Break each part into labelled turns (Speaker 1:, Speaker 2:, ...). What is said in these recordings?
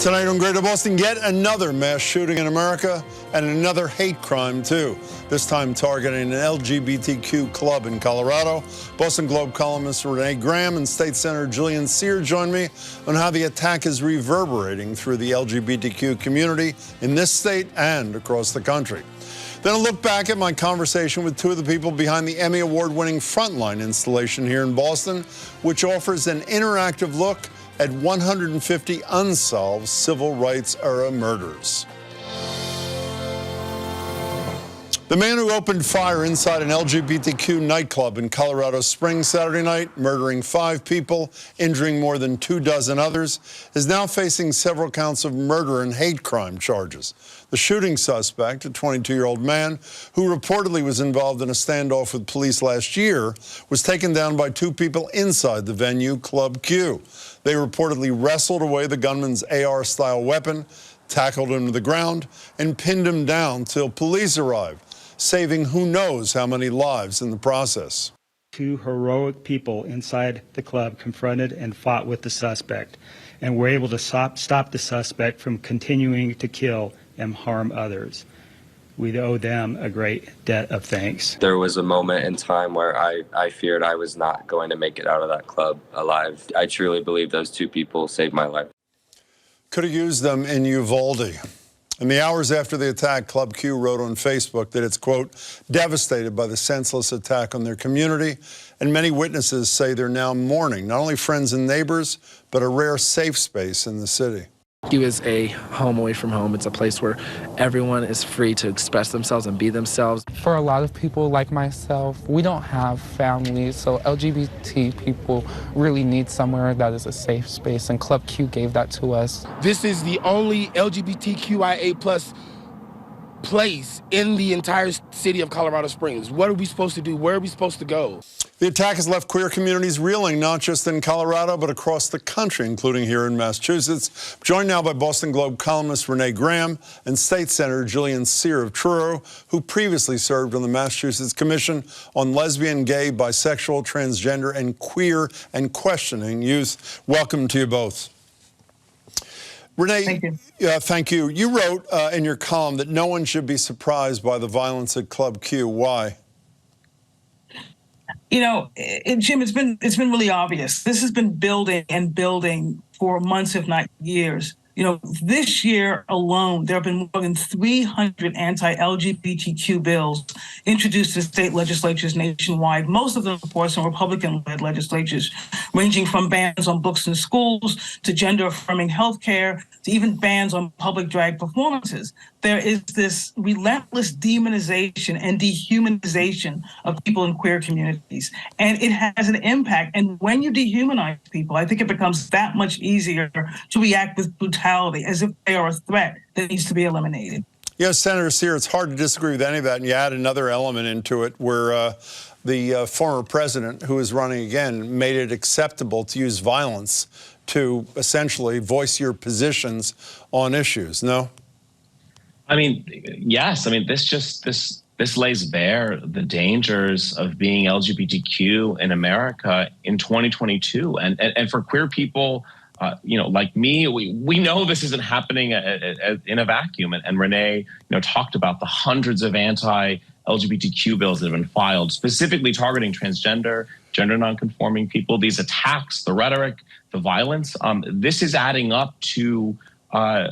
Speaker 1: Tonight on Greater Boston, yet another mass shooting in America and another hate crime, too. This time targeting an LGBTQ club in Colorado. Boston Globe columnist Renée Graham and State Senator Julian join me on how the attack is reverberating through the LGBTQ community in this state and across the country. Then a look back at my conversation with two of the people behind the Emmy Award-winning FRONTLINE installation here in Boston, which offers an interactive look at 150 unsolved civil rights era murders. The man who opened fire inside an LGBTQ nightclub in Colorado Springs Saturday night, murdering 5 people, injuring more than 24 others, is now facing several counts of murder and hate crime charges. The shooting suspect, a 22-year-old man who reportedly was involved in a standoff with police last year, was taken down by 2 people inside the venue, Club Q. They reportedly wrestled away the gunman's AR-style weapon, tackled him to the ground, and pinned him down till police arrived, saving who knows how many lives in the process.
Speaker 2: 2 heroic people inside the club confronted and fought with the suspect and were able to stop the suspect from continuing to kill and harm others. We owe them a great debt of thanks.
Speaker 3: There was a moment in time where I feared I was not going to make it out of that club alive. I truly believe those 2 people saved my life.
Speaker 1: Could have used them in Uvalde. In the hours after the attack, Club Q wrote on Facebook that it's, quote, devastated by the senseless attack on their community, and many witnesses say they're now mourning not only friends and neighbors, but a rare safe space in the city.
Speaker 4: Q is a home away from home. It's a place where everyone is free to express themselves and be themselves.
Speaker 5: For a lot of people like myself, we don't have families, so LGBT people really need somewhere that is a safe space, and Club Q gave that to us.
Speaker 6: This is the only LGBTQIA+ place in the entire city of Colorado Springs. What are we supposed to do? Where are we supposed to go?
Speaker 1: The attack has left queer communities reeling, not just in Colorado, but across the country, including here in Massachusetts. Joined now by Boston Globe columnist Renée Graham and State Senator Julian of Truro, who previously served on the Massachusetts Commission on Lesbian, Gay, Bisexual, Transgender, and Queer and Questioning Youth. Welcome to you both. Renée,
Speaker 7: thank you.
Speaker 1: Thank you. You wrote in your column that no one should be surprised by the violence at Club Q. Why?
Speaker 7: You know, Jim, it's been really obvious. This has been building and building for months, if not years. You know, this year alone, there have been more than 300 anti-LGBTQ bills introduced to state legislatures nationwide, most of them, of course, in Republican-led legislatures, ranging from bans on books in schools to gender-affirming health care to even bans on public drag performances. There is this relentless demonization and dehumanization of people in queer communities, and it has an impact. And when you dehumanize people, I think it becomes that much easier to react with brutality, as if they are a threat that needs to be eliminated.
Speaker 1: Yes, Senator Sear, it's hard to disagree with any of that, and you add another element into it where the former president, who is running again, made it acceptable to use violence to essentially voice your positions on issues, no?
Speaker 8: I mean, yes. I mean, this lays bare the dangers of being LGBTQ in America in 2022, and for queer people, you know, like me, we know this isn't happening in a vacuum. And Renée, you know, talked about the hundreds of anti-LGBTQ bills that have been filed, specifically targeting transgender, gender nonconforming people. These attacks, the rhetoric, the violence, this is adding up to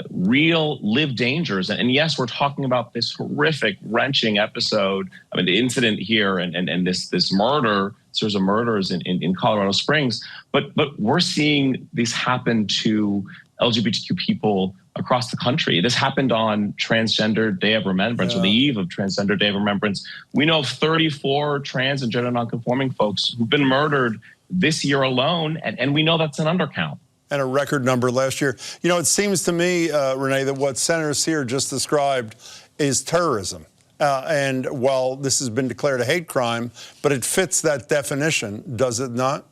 Speaker 8: real lived dangers. And yes, we're talking about this horrific, wrenching episode. I mean, the incident here and this murder, series of murders in Colorado Springs, but we're seeing these happen to LGBTQ people across the country. This happened on Transgender Day of Remembrance, or the eve of Transgender Day of Remembrance. We know of 34 trans and gender nonconforming folks who've been murdered this year alone, and we know that's an undercount.
Speaker 1: And a record number last year. You know, it seems to me, Renée, that what Senator Sear just described is terrorism. And while this has been declared a hate crime, but it fits that definition, does it not?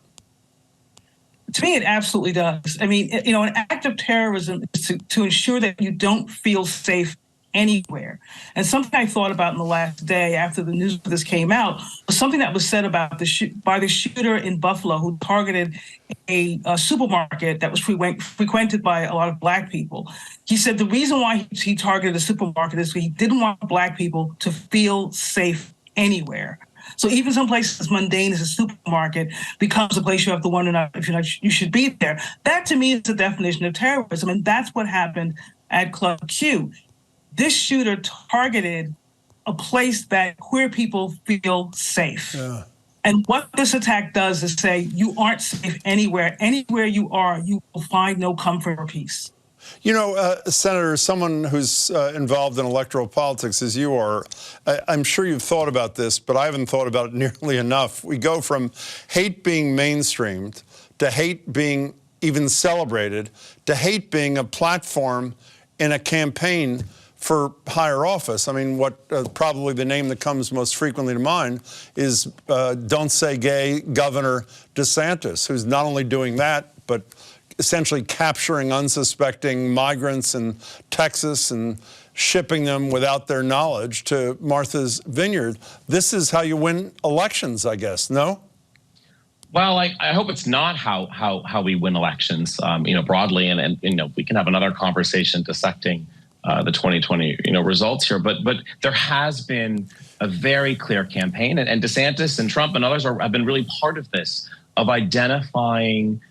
Speaker 7: To me, it absolutely does. I mean, you know, an act of terrorism is to ensure that you don't feel safe anywhere. And something I thought about in the last day after the news of this came out was something that was said about by the shooter in Buffalo who targeted a supermarket that was frequented by a lot of Black people. He said the reason why he targeted a supermarket is he didn't want Black people to feel safe anywhere. So even some place as mundane as a supermarket becomes a place you have to wonder if you should be there. That to me is the definition of terrorism, and that's what happened at Club Q. This shooter targeted a place that queer people feel safe. Yeah. And what this attack does is say, you aren't safe anywhere. Anywhere you are, you will find no comfort or peace.
Speaker 1: You know, Senator, someone who's involved in electoral politics as you are, I'm sure you've thought about this, but I haven't thought about it nearly enough. We go from hate being mainstreamed to hate being even celebrated to hate being a platform in a campaign for higher office. I mean, what probably the name that comes most frequently to mind is Don't Say Gay Governor DeSantis, who's not only doing that, but essentially capturing unsuspecting migrants in Texas and shipping them without their knowledge to Martha's Vineyard. This is how you win elections, I guess, no?
Speaker 8: Well, I hope it's not how we win elections, broadly, and we can have another conversation dissecting the 2020 results here, but there has been a very clear campaign, and DeSantis and Trump and others have been really part of this, of identifying,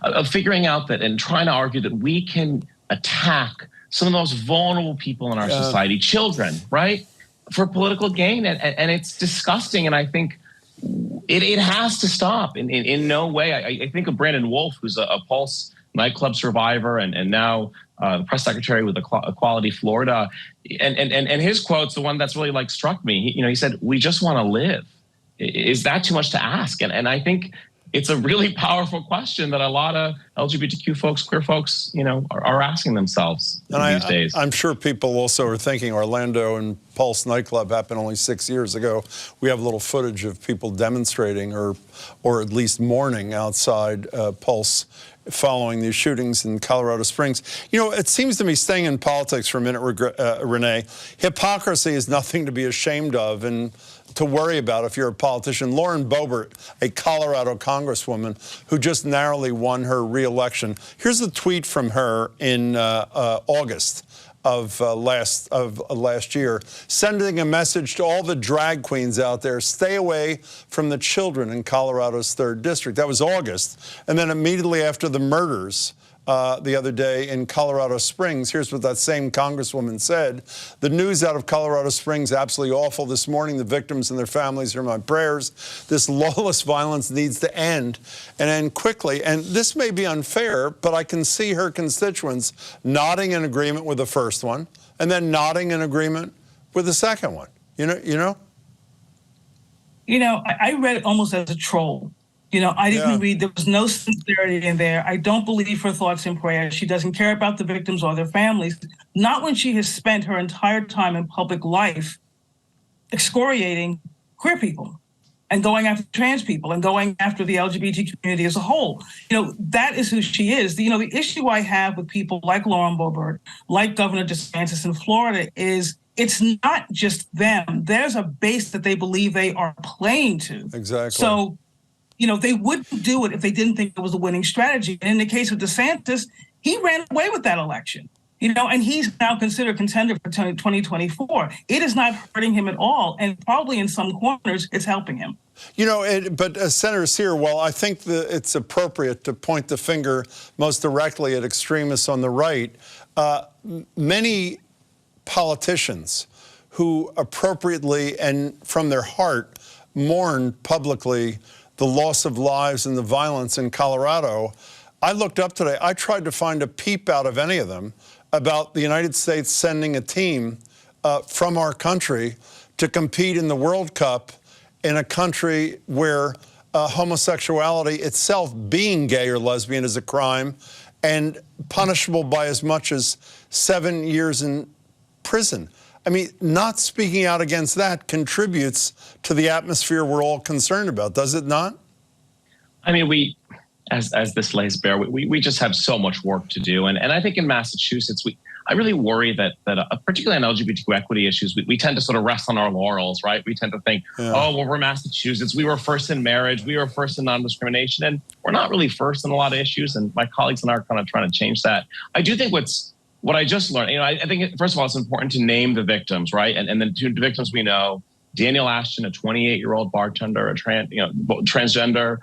Speaker 8: of figuring out that and trying to argue that we can attack some of the most vulnerable people in our society, children, right, for political gain, and it's disgusting, and I think it has to stop. In no way. I think of Brandon Wolf, who's a Pulse nightclub survivor and now the press secretary with Equality Florida, and his quote's the one that's really struck me. He said, "We just want to live." Is that too much to ask? And I think it's a really powerful question that a lot of LGBTQ folks, queer folks, are asking themselves these days.
Speaker 1: I'm sure people also are thinking Orlando and Pulse nightclub happened only 6 years ago. We have a little footage of people demonstrating or at least mourning outside Pulse following these shootings in Colorado Springs. It seems to me, staying in politics for a minute, Renee, hypocrisy is nothing to be ashamed of and to worry about if you're a politician. Lauren Boebert, a Colorado congresswoman who just narrowly won her re-election. Here's a tweet from her in August of last year, sending a message to all the drag queens out there: stay away from the children in Colorado's 3rd District. That was August. And then immediately after the murders the other day in Colorado Springs, here's what that same congresswoman said: "The news out of Colorado Springs, absolutely awful this morning. The victims and their families are my prayers. This lawless violence needs to end, and end quickly." And this may be unfair, but I can see her constituents nodding in agreement with the first one and then nodding in agreement with the second one. I
Speaker 7: read it almost as a troll. I didn't read, there was no sincerity in there. I don't believe her thoughts and prayers. She doesn't care about the victims or their families, not when she has spent her entire time in public life excoriating queer people and going after trans people and going after the LGBT community as a whole. That is who she is. The issue I have with people like Lauren Boebert, like Governor DeSantis in Florida, is it's not just them. There's a base that they believe they are playing to.
Speaker 1: Exactly.
Speaker 7: So, they wouldn't do it if they didn't think it was a winning strategy. And in the case of DeSantis, he ran away with that election, and he's now considered contender for 2024. It is not hurting him at all. And probably in some corners, it's helping him.
Speaker 1: But Senator Sear, while I think that it's appropriate to point the finger most directly at extremists on the right, many politicians who appropriately and from their heart mourn publicly the loss of lives and the violence in Colorado, I looked up today, I tried to find a peep out of any of them about the United States sending a team from our country to compete in the World Cup in a country where homosexuality itself, being gay or lesbian, is a crime and punishable by as much as 7 years in prison. I mean, not speaking out against that contributes to the atmosphere we're all concerned about, does it not?
Speaker 8: I mean, as this lays bare, we just have so much work to do. And I think in Massachusetts, I really worry that particularly on LGBTQ equity issues, we tend to sort of rest on our laurels, right? We tend to think, oh, well, we're Massachusetts. We were first in marriage. We were first in non-discrimination. And we're not really first in a lot of issues. And my colleagues and I are kind of trying to change that. I do think what I just learned, I think, first of all, it's important to name the victims, right? And then the victims we know, Daniel Ashton, a 28-year-old bartender, a transgender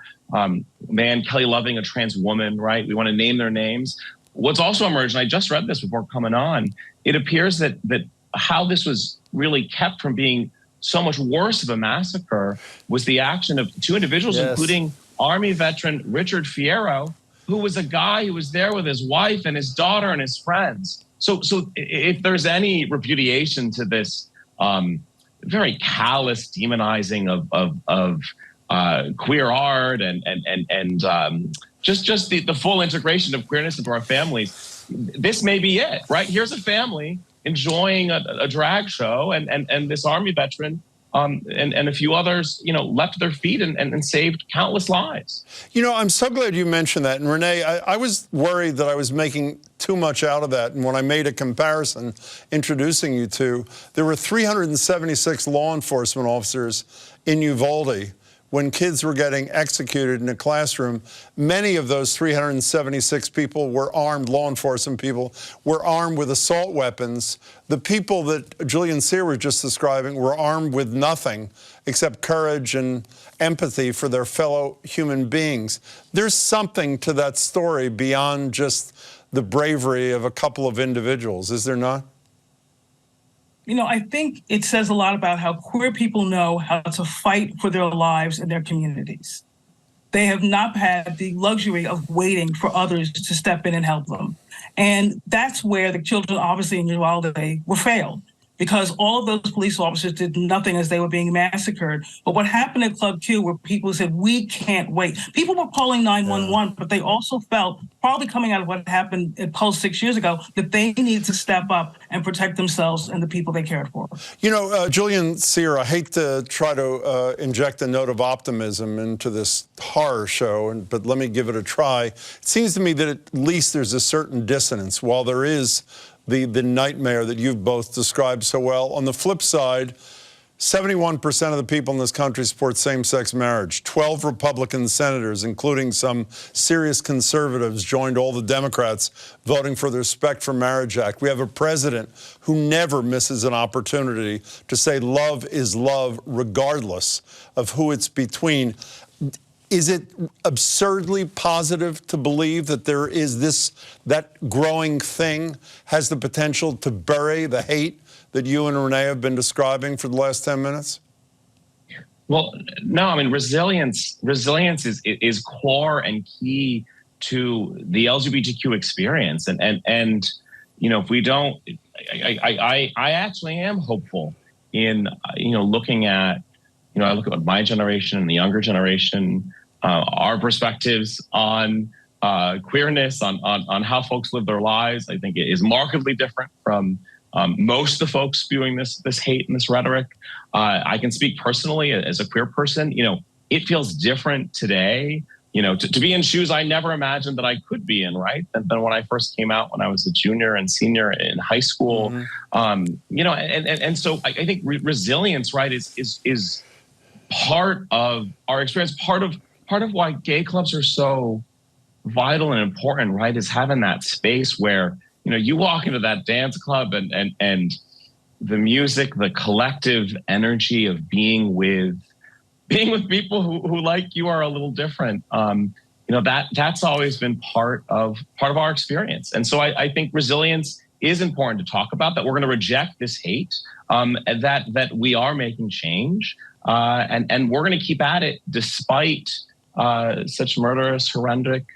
Speaker 8: man, Kelly Loving, a trans woman, right? We want to name their names. What's also emerged, and I just read this before coming on, it appears that how this was really kept from being so much worse of a massacre was the action of two individuals, including Army veteran Richard Fierro, who was a guy who was there with his wife and his daughter and his friends. So if there's any repudiation to this very callous demonizing of queer art and just the full integration of queerness into our families, this may be it, right? Here's a family enjoying a drag show, and this Army veteran and a few others, leapt to their feet and saved countless lives.
Speaker 1: I'm so glad you mentioned that. And Renee, I was worried that I was making too much out of that. And when I made a comparison introducing you to, there were 376 law enforcement officers in Uvalde when kids were getting executed in a classroom. Many of those 376 people were armed, law enforcement people, were armed with assault weapons. The people that Julian Sear was just describing were armed with nothing except courage and empathy for their fellow human beings. There's something to that story beyond just the bravery of a couple of individuals, is there not?
Speaker 7: I think it says a lot about how queer people know how to fight for their lives and their communities. They have not had the luxury of waiting for others to step in and help them. And that's where the children, obviously, in Uvalde were failed, because all of those police officers did nothing as they were being massacred. But what happened at Club Q, where people said, we can't wait. People were calling 911, but they also felt, probably coming out of what happened at Pulse 6 years ago, that they needed to step up and protect themselves and the people they cared for.
Speaker 1: Julian Sear, I hate to try to inject a note of optimism into this horror show, but let me give it a try. It seems to me that at least there's a certain dissonance. While there is the nightmare that you've both described so well, on the flip side, 71% of the people in this country support same-sex marriage. 12 Republican senators, including some serious conservatives, joined all the Democrats voting for the Respect for Marriage Act. We have a president who never misses an opportunity to say love is love regardless of who it's between. Is it absurdly positive to believe that there is that growing thing has the potential to bury the hate that you and Renee have been describing for the last 10 minutes?
Speaker 8: Well, no, resilience is core and key to the LGBTQ experience. And if we don't, I actually am hopeful in, looking at, I look at my generation and the younger generation, our perspectives on queerness, on how folks live their lives. I think it is markedly different from most of the folks spewing this hate and this rhetoric. I can speak personally as a queer person. It feels different today, to be in shoes I never imagined that I could be in, right? Than when I first came out when I was a junior and senior in high school. And so I think resilience, right, is part of our experience. Part of why gay clubs are so vital and important, right, is having that space where, you walk into that dance club and the music, the collective energy of being with people who like you are a little different. That's always been part of our experience. And so I think resilience is important to talk about, that we're going to reject this hate, that we are making change, and we're going to keep at it despite such murderous, horrific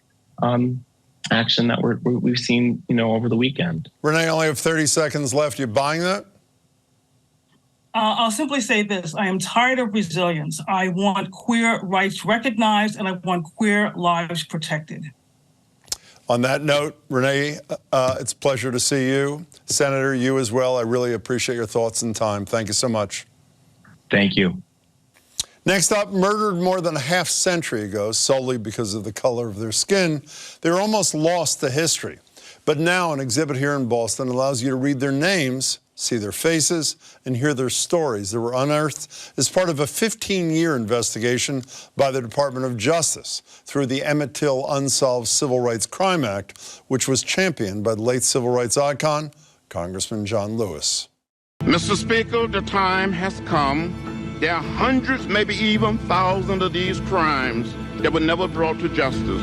Speaker 8: action that we've seen, over the weekend.
Speaker 1: Renee, I only have 30 seconds left. You buying that?
Speaker 7: I'll simply say this. I am tired of resilience. I want queer rights recognized, and I want queer lives protected.
Speaker 1: On that note, Renee, it's a pleasure to see you. Senator, you as well. I really appreciate your thoughts and time. Thank you so much.
Speaker 8: Thank you.
Speaker 1: Next up, murdered more than a half century ago solely because of the color of their skin, they were almost lost to history. But now an exhibit here in Boston allows you to read their names, see their faces, and hear their stories that were unearthed as part of a 15-year investigation by the Department of Justice through the Emmett Till Unsolved Civil Rights Crime Act, which was championed by the late civil rights icon, Congressman John Lewis.
Speaker 9: Mr. Speaker, the time has come. There are hundreds, maybe even thousands of these crimes that were never brought to justice.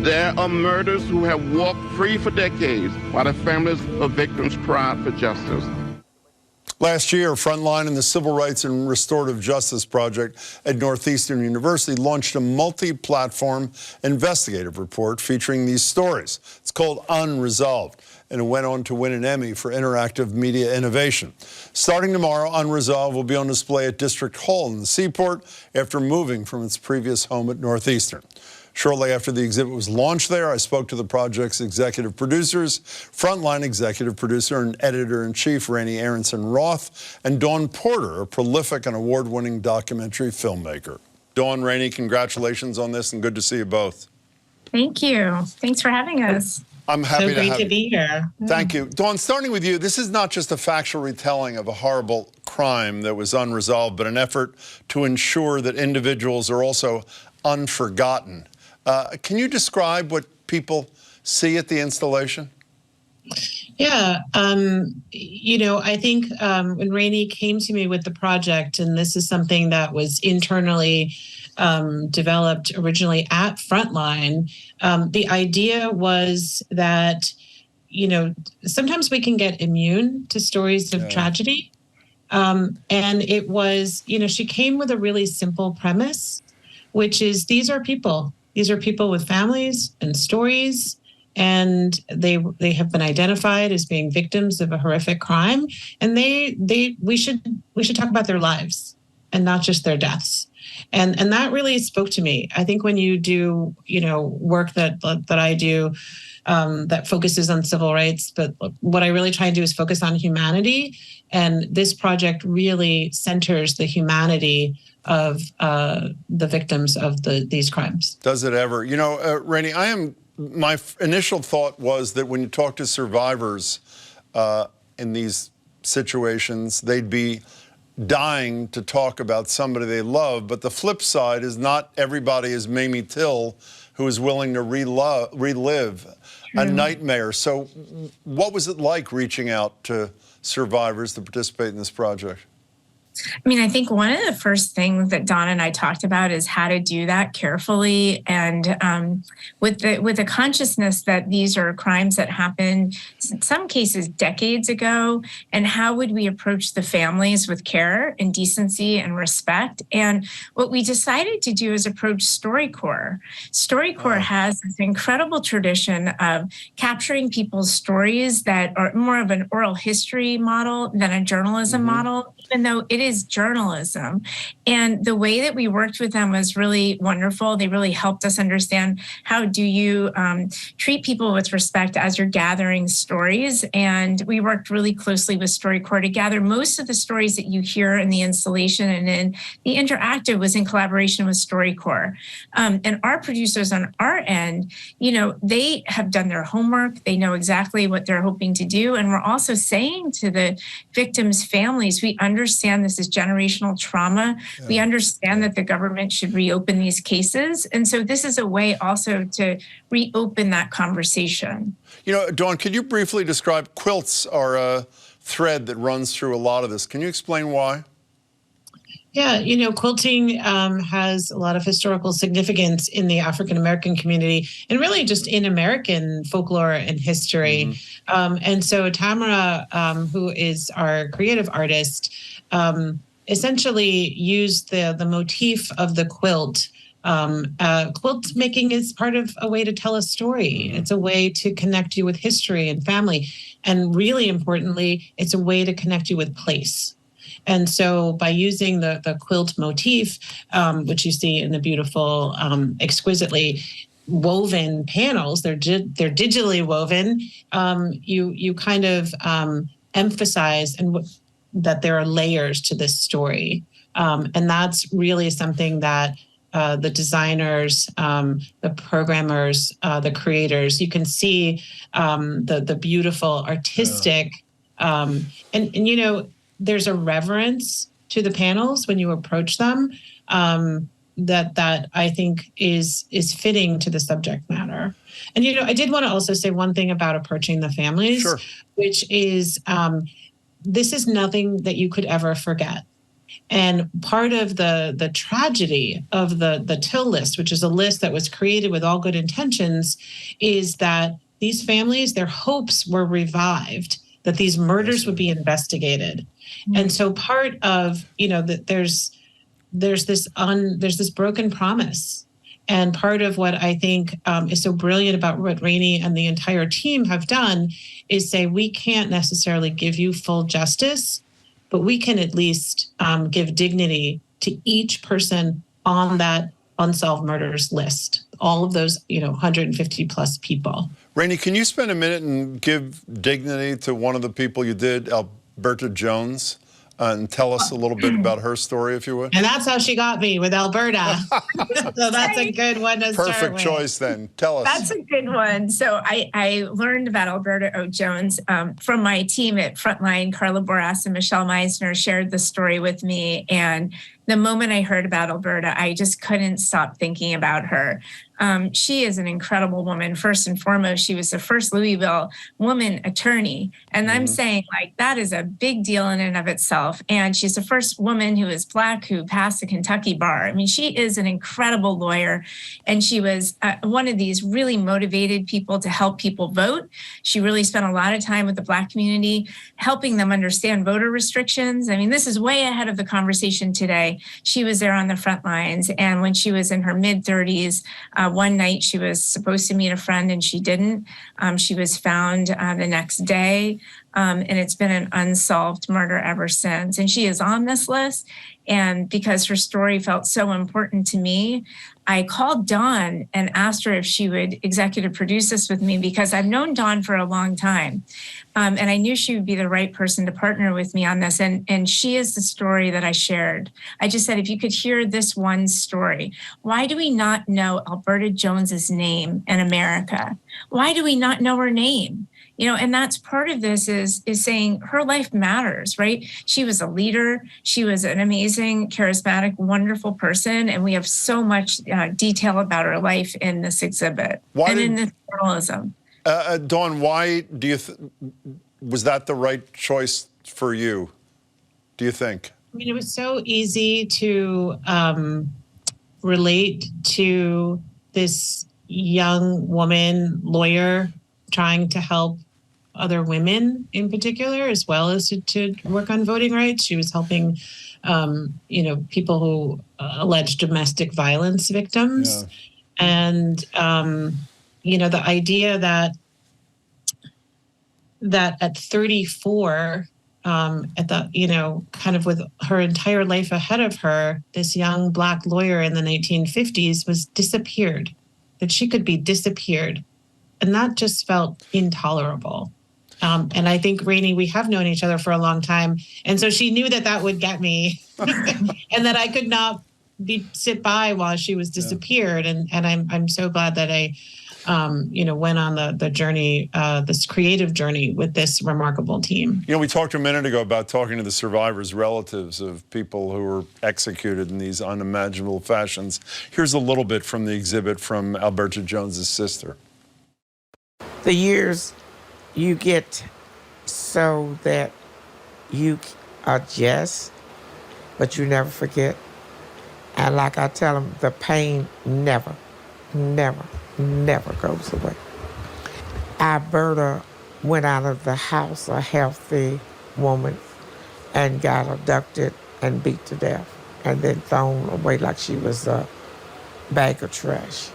Speaker 9: There are murders who have walked free for decades while the families of victims cried for justice.
Speaker 1: Last year, FRONTLINE and the Civil Rights and Restorative Justice Project at Northeastern University launched a multi-platform investigative report featuring these stories. It's called Unresolved, and it went on to win an Emmy for interactive media innovation. Starting tomorrow, Unresolved will be on display at District Hall in the Seaport after moving from its previous home at Northeastern. Shortly after the exhibit was launched there, I spoke to the project's executive producers, FRONTLINE executive producer and editor-in-chief Raney Aronson-Rath, and Dawn Porter, a prolific and award-winning documentary filmmaker. Dawn, Raney, congratulations on this, and good to see you both.
Speaker 10: Thank you. Thanks for having us.
Speaker 1: I'm happy
Speaker 11: so great to be here.
Speaker 1: Thank you. Dawn, starting with you, this is not just a factual retelling of a horrible crime that was unresolved, but an effort to ensure that individuals are also unforgotten. Can you describe what people see at the installation?
Speaker 11: Yeah, you know, I think when Raney came to me with the project, and this is something that was internally developed originally at FRONTLINE, the idea was that, you know, sometimes we can get immune to stories of tragedy. And it was, you know, she came with a really simple premise, which is these are people. These are people with families and stories, and they have been identified as being victims of a horrific crime, and we should talk about their lives and not just their deaths. And that really spoke to me. I think when you do, you know, work that I do that focuses on civil rights, but what I really try and do is focus on humanity. And this project really centers the humanity of the victims of these crimes.
Speaker 1: Does it ever? You know, Raney, my initial thought was that when you talk to survivors in these situations, they'd be dying to talk about somebody they love. But the flip side is not everybody is Mamie Till, who is willing to relive a nightmare. So what was it like reaching out to survivors to participate in this project?
Speaker 10: I mean, I think one of the first things that Dawn and I talked about is how to do that carefully and with the consciousness that these are crimes that happened, in some cases, decades ago, and how would we approach the families with care and decency and respect? And what we decided to do is approach StoryCorps. StoryCorps has this incredible tradition of capturing people's stories that are more of an oral history model than a journalism model, even though it is journalism. And the way that we worked with them was really wonderful. They really helped us understand how do you treat people with respect as you're gathering stories. And we worked really closely with StoryCorps to gather most of the stories that you hear in the installation, and then the interactive was in collaboration with StoryCorps. And our producers on our end, you know, they have done their homework. They know exactly what they're hoping to do. And we're also saying to the victims' families, we understand this is generational trauma. Yeah. We understand that the government should reopen these cases. And so this is a way also to reopen that conversation.
Speaker 1: You know, Dawn, could you briefly describe quilts are a thread that runs through a lot of this. Can you explain why?
Speaker 11: Yeah, you know, quilting has a lot of historical significance in the African-American community and really just in American folklore and history. And so Tamara, who is our creative artist, essentially used the motif of the quilt. Quilt making is part of a way to tell a story. It's a way to connect you with history and family. And really importantly, it's a way to connect you with place. And so by using the quilt motif, which you see in the beautiful, exquisitely woven panels, they're digitally woven, you kind of emphasize that there are layers to this story. And that's really something that the designers, the programmers, the creators, you can see the beautiful artistic, and you know, there's a reverence to the panels when you approach them that I think is fitting to the subject matter. And you know, I did want to also say one thing about approaching the families,
Speaker 1: Sure.
Speaker 11: which is this is nothing that you could ever forget. And part of the tragedy of the TIL list, which is a list that was created with all good intentions, is that these families, their hopes were revived, that these murders would be investigated. Mm-hmm. And so part of, you know, that there's this broken promise. And part of what I think is so brilliant about what Raney and the entire team have done is say, we can't necessarily give you full justice, but we can at least give dignity to each person on that unsolved murders list, all of those, you know, 150 plus people.
Speaker 1: Raney, can you spend a minute and give dignity to one of the people you did, Alberta Jones, and tell us a little bit about her story, if you would?
Speaker 11: And that's how she got me, with Alberta. So that's a good one to start with.
Speaker 1: Perfect choice then. Tell us.
Speaker 10: That's a good one. So I learned about Alberta O. Jones from my team at Frontline. Carla Boras and Michelle Meisner shared the story with me. And the moment I heard about Alberta, I just couldn't stop thinking about her. She is an incredible woman. First and foremost, she was the first Louisville woman attorney. And I'm saying, like, that is a big deal in and of itself. And she's the first woman who is Black who passed the Kentucky bar. I mean, she is an incredible lawyer. And she was one of these really motivated people to help people vote. She really spent a lot of time with the Black community, helping them understand voter restrictions. I mean, this is way ahead of the conversation today. She was there on the front lines. And when she was in her mid-30s, one night she was supposed to meet a friend and she didn't. She was found the next day. And it's been an unsolved murder ever since. And she is on this list. And because her story felt so important to me, I called Dawn and asked her if she would executive produce this with me, because I've known Dawn for a long time. And I knew she would be the right person to partner with me on this. And she is the story that I shared. I just said, if you could hear this one story, why do we not know Alberta Jones's name in America? Why do we not know her name? You know, and that's part of this is saying her life matters, right? She was a leader. She was an amazing, charismatic, wonderful person. And we have so much detail about her life in this exhibit in this journalism.
Speaker 1: Dawn, why do you was that the right choice for you, do you think?
Speaker 11: I mean, it was so easy to relate to this young woman lawyer trying to help other women in particular, as well as to work on voting rights. She was helping, you know, people who allege domestic violence victims. Yeah. And, you know, the idea that at 34, at the, you know, kind of with her entire life ahead of her, this young Black lawyer in the 1950s was disappeared, that she could be disappeared. And that just felt intolerable. And I think, Raney, we have known each other for a long time. And so she knew that would get me and that I could not sit by while she was disappeared. And I'm so glad that I, you know, went on the journey, this creative journey with this remarkable team.
Speaker 1: You know, we talked a minute ago about talking to the survivors' relatives of people who were executed in these unimaginable fashions. Here's a little bit from the exhibit from Alberta Jones's sister.
Speaker 12: The years you get so that you adjust, but you never forget. And like I tell them, the pain never goes away. Alberta went out of the house a healthy woman and got abducted and beat to death and then thrown away like she was a bag of trash.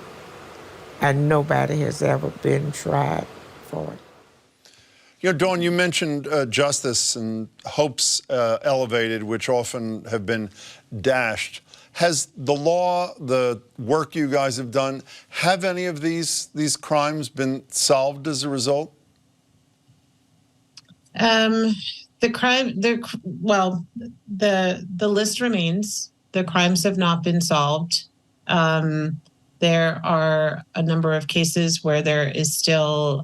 Speaker 12: And nobody has ever been tried for it.
Speaker 1: You know, Dawn, you mentioned justice and hopes elevated, which often have been dashed. Has the law, the work you guys have done, have any of these crimes been solved as a result?
Speaker 11: The list remains. The crimes have not been solved. There are a number of cases where there is still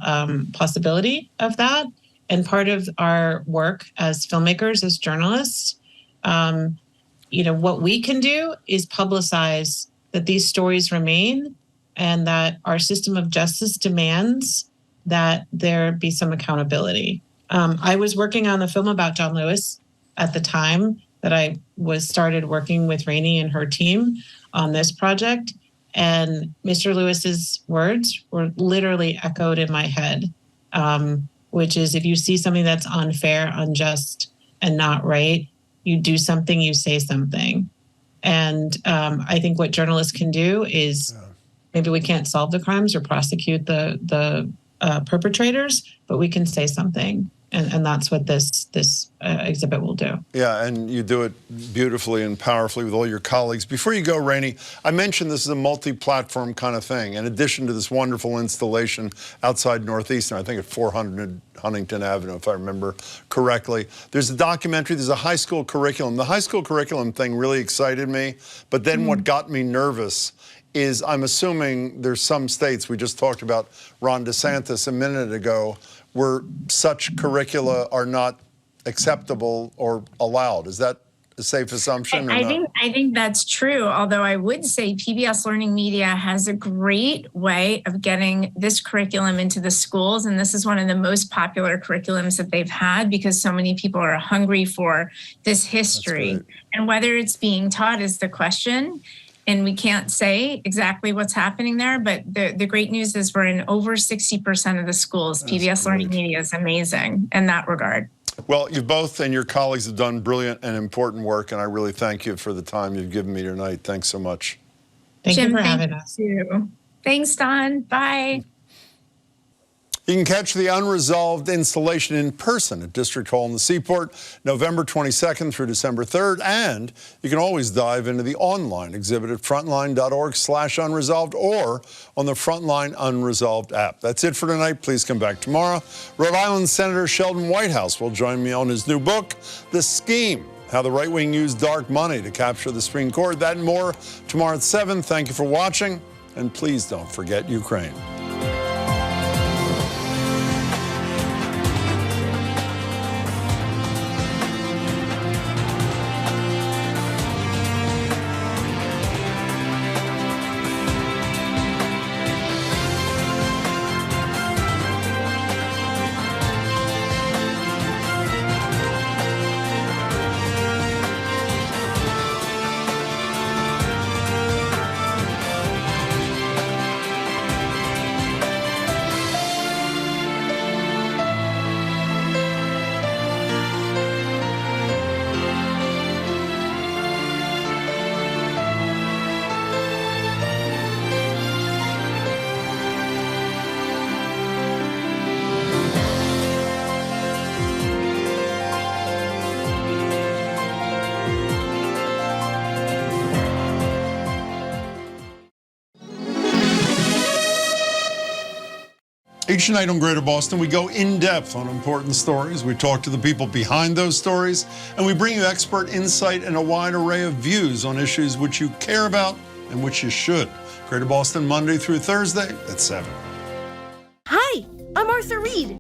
Speaker 11: possibility of that. And part of our work as filmmakers, as journalists, what we can do is publicize that these stories remain and that our system of justice demands that there be some accountability. I was working on the film about John Lewis at the time that I started working with Raney and her team on this project. And Mr. Lewis's words were literally echoed in my head, which is, if you see something that's unfair, unjust, and not right, you do something, you say something. And I think what journalists can do is, maybe we can't solve the crimes or prosecute the perpetrators, but we can say something. And that's what this exhibit will do.
Speaker 1: Yeah, and you do it beautifully and powerfully with all your colleagues. Before you go, Raney, I mentioned this is a multi-platform kind of thing. In addition to this wonderful installation outside Northeastern, I think at 400 Huntington Avenue, if I remember correctly, there's a documentary, there's a high school curriculum. The high school curriculum thing really excited me, but then what got me nervous is, I'm assuming there's some states, we just talked about Ron DeSantis a minute ago, where such curricula are not acceptable or allowed. Is that a safe assumption?
Speaker 10: I think that's true, although I would say PBS Learning Media has a great way of getting this curriculum into the schools, and this is one of the most popular curriculums that they've had because so many people are hungry for this history. And whether it's being taught is the question. And we can't say exactly what's happening there, but the great news is we're in over 60% of the schools. That's PBS Learning Media is amazing in that regard.
Speaker 1: Well, you both and your colleagues have done brilliant and important work, and I really thank you for the time you've given me tonight. Thanks so much.
Speaker 11: Thank you for having us.
Speaker 10: Thanks, Don. Bye.
Speaker 1: You can catch the Unresolved installation in person at District Hall in the Seaport, November 22nd through December 3rd. And you can always dive into the online exhibit at frontline.org/unresolved or on the Frontline Unresolved app. That's it for tonight. Please come back tomorrow. Rhode Island Senator Sheldon Whitehouse will join me on his new book, The Scheme: How the Right Wing Used Dark Money to Capture the Supreme Court. That and more tomorrow at 7. Thank you for watching. And please don't forget Ukraine. Each night on Greater Boston, we go in depth on important stories. We talk to the people behind those stories, and we bring you expert insight and a wide array of views on issues which you care about and which you should. Greater Boston, Monday through Thursday at 7.
Speaker 13: Hi, I'm Arthur Reed.